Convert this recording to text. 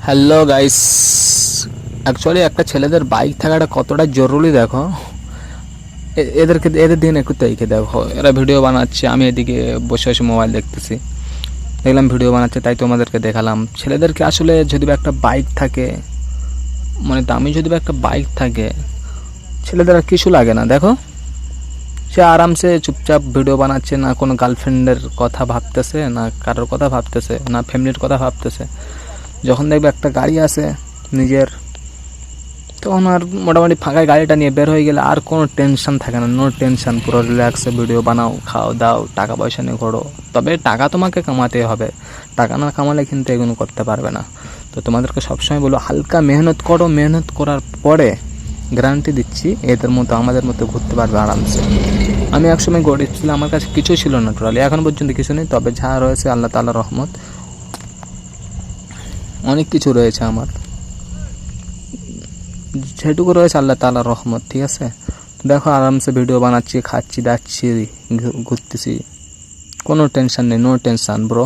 Hello guys, actually একটা ছেলেদের bike থাকাটা কতটা জরুরি দেখো। এদের দিন একটু দেখে দেখো, এরা ভিডিও বানাচ্ছে, আমি এদিকে বসে বসে মোবাইল দেখতেছি, দেখলাম ভিডিও বানাচ্ছে, তাই তোমাদেরকে দেখালাম। ছেলেদেরকে আসলে যদি বা একটা বাইক থাকে, মানে দামি যদি বা একটা বাইক থাকে, ছেলেদের আর কিছু লাগে না। দেখো, সে আরামসে চুপচাপ ভিডিও বানাচ্ছে, না কোনো গার্লফ্রেন্ডের কথা ভাবতেছে, না কারোর কথা ভাবতেছে, না ফ্যামিলির কথা ভাবতেছে। যখন দেখবে একটা গাড়ি আছে নিজের, তখন আর মোটামুটি ফাঁকায় গাড়িটা নিয়ে বের হয়ে গেলে আর কোনো টেনশন থাকে না, নো টেনশন, পুরো রিল্যাক্সে ভিডিও বানাও, খাও দাও, টাকা পয়সা নিয়ে ঘোরো। তবে টাকা তোমাকে কামাতে হবে, টাকা না কামালে কিন্তু এগুলো করতে পারবে না। তো তোমাদেরকে সবসময় বলো, হালকা মেহনত করো, মেহনত করার পরে গ্যারান্টি দিচ্ছি এদের মতো আমাদের মতো ঘুরতে পারবে আরামসে। আমি একসময় গরিব ছিলাম, আমার কাছে কিছু ছিল না টোটালি, এখন পর্যন্ত কিছু নেই, তবে যা রয়েছে আল্লাহ তাআলার রহমত, অনেক কিছু রয়েছে আমার, যেটুকু রয়েছে আল্লাহ তাআলার রহমত। ঠিক আছে, দেখো আরামসে ভিডিও বানাচ্ছি, খাচ্ছি, যাচ্ছি, ঘুরতেছি, কোনো টেনশন নেই, নো টেনশন ব্রো।